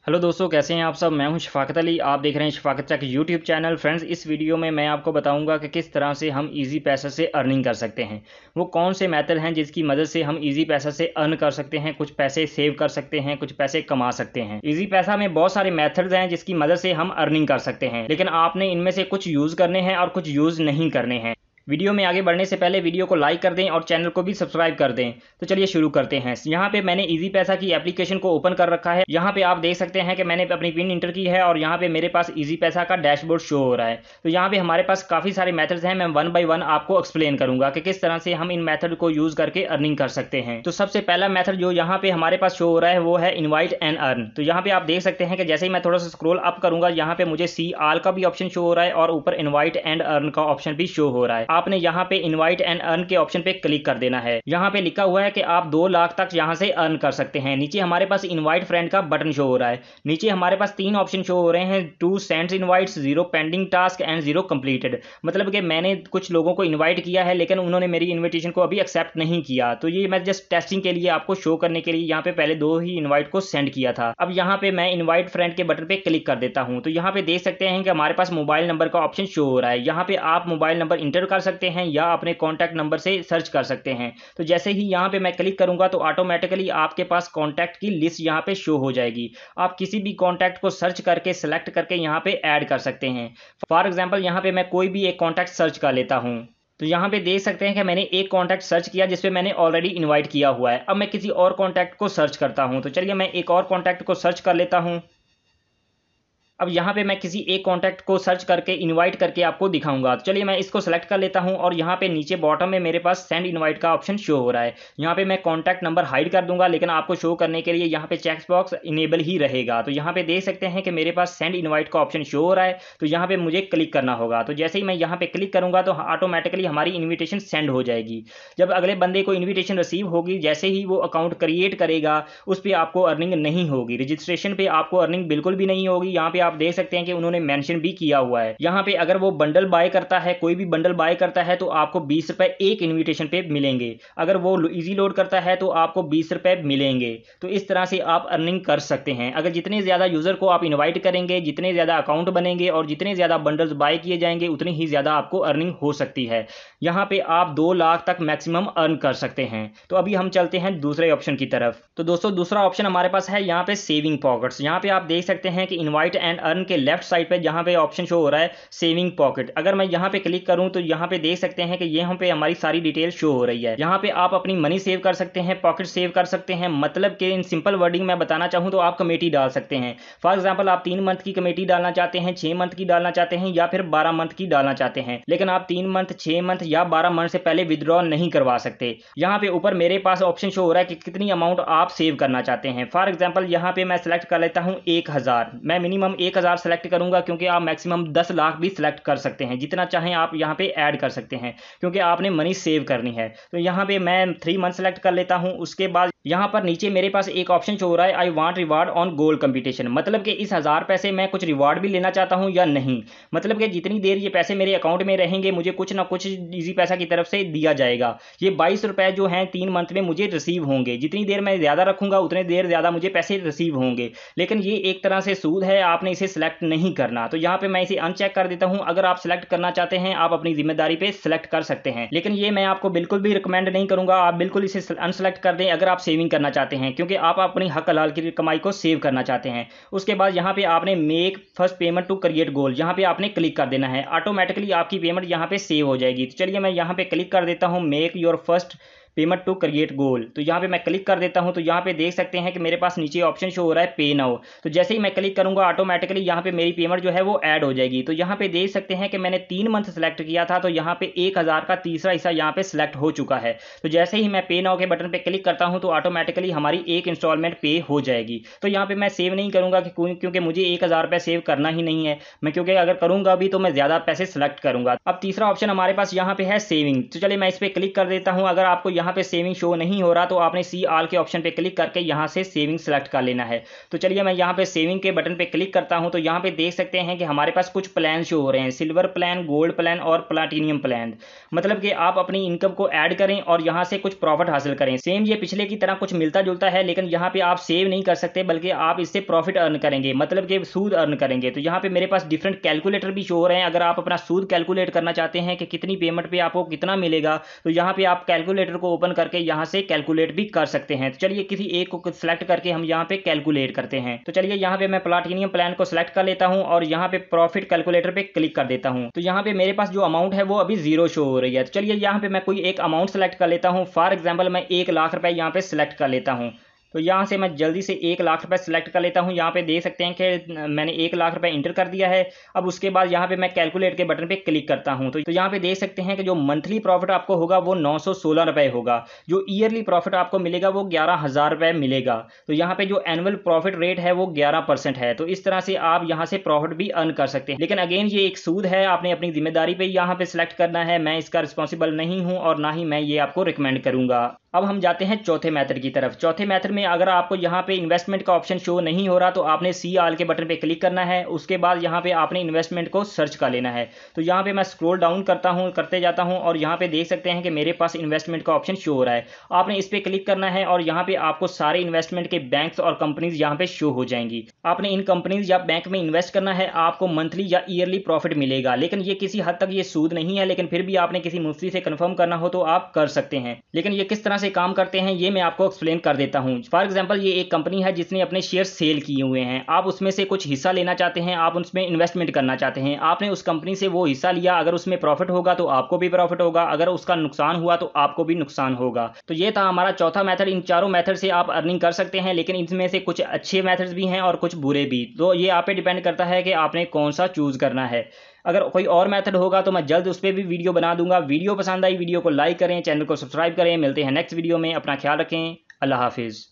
Hello दोस्तों, कैसे हैं आप सब। मैं हूं शफाकत अली। आप देख रहे हैं शफाकत चक यूट्यूब चैनल। फ्रेंड्स, इस वीडियो में मैं आपको बताऊंगा कि किस तरह से हम इजी पैसा से अर्निंग कर सकते हैं। वो कौन से मेथड हैं जिसकी मदद से हम इजी पैसा से अर्न कर सकते हैं, कुछ पैसे सेव कर सकते हैं, कुछ पैसे कमा सकते हैं। इजी पैसा में बहुत सारे मेथड्स हैं जिसकी मदद से हम अर्निंग कर सकते हैं, लेकिन आपने इनमें से कुछ यूज़ करने हैं और कुछ यूज़ नहीं करने हैं। वीडियो में आगे बढ़ने से पहले वीडियो को लाइक कर दें और चैनल को भी सब्सक्राइब कर दें। तो चलिए शुरू करते हैं। यहाँ पे मैंने इजी पैसा की एप्लीकेशन को ओपन कर रखा है। यहाँ पे आप देख सकते हैं कि मैंने अपनी पिन इंटर की है और यहाँ पे मेरे पास इजी पैसा का डैशबोर्ड शो हो रहा है। तो यहाँ पे हमारे पास काफ़ी सारे मेथड्स हैं। मैं वन बाय वन आपको एक्सप्लेन करूंगा कि किस तरह से हम इन मेथड को यूज़ करके अर्निंग कर सकते हैं। तो सबसे पहला मेथड जो यहाँ पे हमारे पास शो हो रहा है वो है इनवाइट एंड अर्न। तो यहाँ पे आप देख सकते हैं कि जैसे ही मैं थोड़ा सा स्क्रॉल अप करूंगा, यहाँ पे मुझे सी आल का भी ऑप्शन शो हो रहा है और ऊपर इनवाइट एंड अर्न का ऑप्शन भी शो हो रहा है। आपने यहाँ पे इनवाइट एंड अर्न के ऑप्शन पे क्लिक कर देना है। यहाँ पे लिखा हुआ है कि आप 2 लाख तक यहाँ से अर्न कर सकते हैं। नीचे हमारे पास इनवाइट फ्रेंड का बटन शो हो रहा है। नीचे हमारे पास 3 ऑप्शन शो हो रहे हैं, 2 sends invites, 0 pending task and 0 completed. मतलब कि मैंने कुछ लोगों को इन्वाइट किया है लेकिन उन्होंने मेरी इन्विटेशन को अभी एक्सेप्ट नहीं किया। तो ये मैं जस्ट टेस्टिंग के लिए आपको शो करने के लिए यहाँ पे पहले 2 ही इन्वाइट को सेंड किया था। अब यहाँ पे मैं इन्वाइट फ्रेंड के बटन पे क्लिक कर देता हूँ। तो यहाँ पे देख सकते हैं कि हमारे पास मोबाइल नंबर का ऑप्शन शो हो रहा है। यहाँ पे आप मोबाइल नंबर इंटर कर सकते हैं या अपने कॉन्टैक्ट नंबर से सर्च कर सकते हैं। तो जैसे ही यहाँ पे मैं क्लिक करूंगा तो ऑटोमेटिकली आपके पास कॉन्टैक्ट की लिस्ट यहाँ पे शो हो जाएगी। आप किसी भी कॉन्टैक्ट को सर्च करके सेलेक्ट करके यहाँ पे ऐड कर सकते हैं। फॉर एग्जाम्पल यहाँ पे मैं कोई भी एक कॉन्टैक्ट सर्च कर लेता हूँ। तो यहाँ पे देख सकते हैं कि मैंने एक कॉन्टैक्ट सर्च किया जिसपे मैंने ऑलरेडी इनवाइट किया हुआ है। अब मैं किसी और कॉन्टैक्ट को सर्च करता हूँ। तो चलिए मैं एक और कॉन्टैक्ट को सर्च कर लेता हूँ। अब यहाँ पे मैं किसी एक कॉन्टैक्ट को सर्च करके इनवाइट करके आपको दिखाऊंगा। तो चलिए मैं इसको सेलेक्ट कर लेता हूँ और यहाँ पे नीचे बॉटम में मेरे पास सेंड इनवाइट का ऑप्शन शो हो रहा है। यहाँ पे मैं कॉन्टैक्ट नंबर हाइड कर दूंगा, लेकिन आपको शो करने के लिए यहाँ पे चेक बॉक्स इनेबल ही रहेगा। तो यहाँ पे देख सकते हैं कि मेरे पास सेंड इनवाइट का ऑप्शन शो हो रहा है। तो यहाँ पे मुझे क्लिक करना होगा। तो जैसे ही मैं यहाँ पे क्लिक करूंगा तो ऑटोमेटिकली हमारी इन्विटेशन सेंड हो जाएगी। जब अगले बंदे को इन्विटेशन रिसीव होगी, जैसे ही वो अकाउंट क्रिएट करेगा उस पर आपको अर्निंग नहीं होगी। रजिस्ट्रेशन पे आपको अर्निंग बिल्कुल भी नहीं होगी। यहाँ पे आप देख सकते हैं कि उन्होंने मेंशन भी किया हुआ है। यहाँ पे अगर वो बंडल बाय करता है, कोई भी बंडल बाय करता है तो आपको 20 रुपए एक इन्विटेशन पे मिलेंगे। अगर वो इजी लोड करता है तो आपको 20 रुपए मिलेंगे। तो इस तरह से आप अर्निंग कर सकते हैं। अगर जितने ज्यादा यूजर को आप इन्वाइट करेंगे, जितने ज्यादा अकाउंट बनेंगे और जितने ज्यादा बंडल्स बाय किए जाएंगे, उतनी ही ज्यादा आपको अर्निंग हो सकती है। यहाँ पे आप 2 लाख तक मैक्सिमम अर्न कर सकते हैं। तो अभी हम चलते हैं दूसरे ऑप्शन की तरफ। तो दोस्तों, दूसरा ऑप्शन हमारे पास है यहाँ पे सेविंग पॉकेट्स। यहाँ पे आप देख सकते हैं कि इनवाइट एंड अर्न के लेफ्ट साइड पे जहां पे ऑप्शन शो हो रहा है सेविंग पॉकेट। अगर मैं यहां पे क्लिक करूं तो यहां पे देख सकते हैं कि यहां पे हमारी सारी डिटेल शो हो रही है। यहां पे आप अपनी मनी सेव कर सकते हैं, पॉकेट सेव कर सकते हैं। मतलब कि इन सिंपल वर्डिंग में बताना चाहूं तो आप कमेटी डाल सकते हैं। फॉर एग्जांपल आप 3 मंथ की कमेटी डालना चाहते हैं, 6 मंथ की डालना चाहते हैं या फिर 12 मंथ की डालना चाहते हैं। लेकिन आप 3 मंथ, 6 मंथ या 12 मंथ से पहले विड्रॉ नहीं करवा सकते। यहाँ पे ऊपर मेरे पास ऑप्शन शो हो रहा है कि कितनी अमाउंट आप सेव करना चाहते हैं। फॉर एग्जाम्पल यहाँ पे मैं सेलेक्ट कर लेता हूँ 1000। मैं मिनिमम 1000 सेलेक्ट करूंगा, क्योंकि आप मैक्सिमम 10 लाख भी सिलेक्ट कर सकते हैं। जितना चाहें आप यहाँ पे ऐड कर सकते हैं, क्योंकि आपने मनी सेव करनी है। तो यहाँ पे मैं 3 मंथ सेलेक्ट कर लेता हूँ। उसके बाद यहाँ पर नीचे मेरे पास एक ऑप्शन शो हो रहा है I want reward on goal competition. मतलब कि इस 1000 पैसे मैं कुछ रिवार्ड भी लेना चाहता हूँ या नहीं। मतलब कि जितनी देर ये पैसे मेरे अकाउंट में रहेंगे मुझे कुछ ना कुछ इजी पैसा की तरफ से दिया जाएगा। ये 22 रुपए जो हैं 3 मंथ में मुझे रिसीव होंगे। जितनी देर मैं ज्यादा रखूंगा उतनी देर ज्यादा मुझे पैसे रिसीव होंगे। लेकिन ये एक तरह से सूद है, आपने इसे सिलेक्ट नहीं करना। तो यहाँ पे मैं इसे अनचेक कर देता हूं। अगर आप सिलेक्ट करना चाहते हैं आप अपनी जिम्मेदारी पे सिलेक्ट कर सकते हैं, लेकिन ये मैं आपको बिल्कुल भी रिकमेंड नहीं करूंगा। आप बिल्कुल इसे अनसेलेक्ट कर दें अगर आप सेविंग करना चाहते हैं, क्योंकि आप अपनी हक हलाल की कमाई को सेव करना चाहते हैं। उसके बाद यहाँ पे आपने make first payment to create goal, यहाँ पे आपने क्लिक कर देना है। ऑटोमेटिकली आपकी पेमेंट यहाँ पे सेव हो जाएगी। तो चलिए मैं यहाँ पे क्लिक कर देता हूँ make your first payment to create goal. तो यहाँ पे मैं क्लिक कर देता हूँ। तो यहाँ पे देख सकते हैं कि मेरे पास नीचे ऑप्शन शो हो रहा है पे नाउ। तो जैसे ही मैं क्लिक करूंगा ऑटोमेटिकली यहाँ पे मेरी पेमेंट जो है वो ऐड हो जाएगी। तो यहाँ पे देख सकते हैं कि मैंने 3 मंथ सेलेक्ट किया था, तो यहाँ पे 1000 का तीसरा हिस्सा यहाँ पे सिलेक्ट हो चुका है। तो जैसे ही मैं पे नाउ के बटन पे क्लिक करता हूँ तो ऑटोमेटिकली हमारी एक इंस्टॉलमेंट पे हो जाएगी। तो यहाँ पे मैं सेव नहीं करूंगा क्योंकि मुझे 1000 रुपये सेव करना ही नहीं है मैं, क्योंकि अगर करूंगा भी तो मैं ज्यादा पैसे सेलेक्ट करूंगा। अब तीसरा ऑप्शन हमारे पास यहाँ पे है सेविंग। तो चलिए मैं इस पर क्लिक कर देता हूँ। अगर आपको यहाँ यहाँ पे सेविंग शो नहीं हो रहा तो आपने सी ऑल के ऑप्शन पे क्लिक करके यहाँ से सेविंग सेलेक्ट कर लेना है। तो चलिए मैं यहाँ पे सेविंग के बटन पे क्लिक करता हूँ। तो यहाँ पे देख सकते हैं कि हमारे पास कुछ प्लान शो हो रहे हैं, सिल्वर प्लान, गोल्ड प्लान और प्लाटिनियम प्लान। मतलब कि आप अपनी इनकम को ऐड करें और यहाँ से कुछ प्रॉफिट हासिल करें। सेम ये पिछले की तरह कुछ मिलता जुलता है, लेकिन यहाँ पे आप सेव नहीं कर सकते बल्कि आप इससे प्रॉफिट अर्न करेंगे, मतलब कि सूद अर्न करेंगे। तो यहाँ पे मेरे पास डिफरेंट कैलकुलेटर भी शो हो रहे हैं। अगर आप अपना सूद कैलकुलेट करना चाहते हैं कि कितनी पेमेंट पे आपको कितना मिलेगा, तो यहाँ पे आप कैलकुलेटर को ओपन करके यहाँ से कैलकुलेट भी कर सकते हैं। तो चलिए किसी एक को सिलेक्ट करके हम यहाँ पे कैलकुलेट करते हैं। तो चलिए यहाँ पे मैं प्लाटिनियम प्लान को सिलेक्ट कर लेता हूँ और यहाँ पे प्रॉफिट कैलकुलेटर पे क्लिक कर देता हूँ। तो यहाँ पे मेरे पास जो अमाउंट है वो अभी 0 शो हो रही है। तो चलिए यहाँ पे मैं कोई एक अमाउंट सेलेक्ट कर लेता हूँ। फॉर एग्जाम्पल मैं 1 लाख रुपए यहाँ पे सिलेक्ट कर लेता हूँ। तो यहाँ से मैं जल्दी से 1 लाख रुपए सिलेक्ट कर लेता हूँ। यहाँ पे देख सकते हैं कि मैंने 1 लाख रुपए इंटर कर दिया है। अब उसके बाद यहाँ पे मैं कैलकुलेट के बटन पे क्लिक करता हूँ। तो यहाँ पे देख सकते हैं कि जो मंथली प्रॉफिट आपको होगा वो 916 रुपए होगा। जो ईयरली प्रॉफिट आपको मिलेगा वो 11,000 रुपए मिलेगा। तो यहाँ पे जो एनुअल प्रॉफिट रेट है वो 11% है। तो इस तरह से आप यहाँ से प्रॉफिट भी अर्न कर सकते हैं। लेकिन अगेन ये एक सूद है, आपने अपनी जिम्मेदारी पे यहाँ पे सिलेक्ट करना है। मैं इसका रिस्पॉन्सिबल नहीं हूँ और ना ही मैं ये आपको रिकमेंड करूंगा। अब हम जाते हैं चौथे मेथड की तरफ। चौथे मेथड में अगर आपको यहाँ पे इन्वेस्टमेंट का ऑप्शन शो नहीं हो रहा तो आपने सी ऑल के बटन पे क्लिक करना है। उसके बाद यहाँ पे आपने इन्वेस्टमेंट को सर्च कर लेना है। तो यहाँ पे मैं स्क्रॉल डाउन करते जाता हूँ और यहाँ पे देख सकते हैं कि मेरे पास इन्वेस्टमेंट का ऑप्शन शो हो रहा है। आपने इस पर क्लिक करना है और यहाँ पे आपको सारे इन्वेस्टमेंट के बैंक्स और कंपनीज यहाँ पे शो हो जाएंगी। आपने इन कंपनीज या बैंक में इन्वेस्ट करना है, आपको मंथली या ईयरली प्रॉफिट मिलेगा। लेकिन ये किसी हद तक ये सूद नहीं है, लेकिन फिर भी आपने किसी मुफ्ती से कंफर्म करना हो तो आप कर सकते हैं। लेकिन ये किस तरह से काम करते हैं ये मैं आपको एक्सप्लेन कर देता हूं। फॉर एग्जांपल ये एक कंपनी है जिसने अपने शेयर सेल किए हुए हैं। आप उसमें से कुछ हिस्सा लेना चाहते हैं, आप उसमें इन्वेस्टमेंट करना चाहते हैं। आपने उस कंपनी से वो हिस्सा लिया, अगर उसमें प्रॉफिट होगा तो आपको भी प्रॉफिट होगा, अगर उसका नुकसान हुआ तो आपको भी नुकसान होगा। तो ये था हमारा चौथा मेथड। इन चारों मेथड से आप अर्निंग कर सकते हैं, लेकिन इनमें से कुछ अच्छे मेथड्स भी हैं और कुछ बुरे भी। तो ये आप पे डिपेंड करता है कि आपने कौन सा चूज करना है। अगर कोई और मेथड होगा तो मैं जल्द उस पर भी वीडियो बना दूंगा। वीडियो पसंद आई वीडियो को लाइक करें, चैनल को सब्सक्राइब करें। मिलते हैं नेक्स्ट वीडियो में। अपना ख्याल रखें। अल्लाह हाफिज़।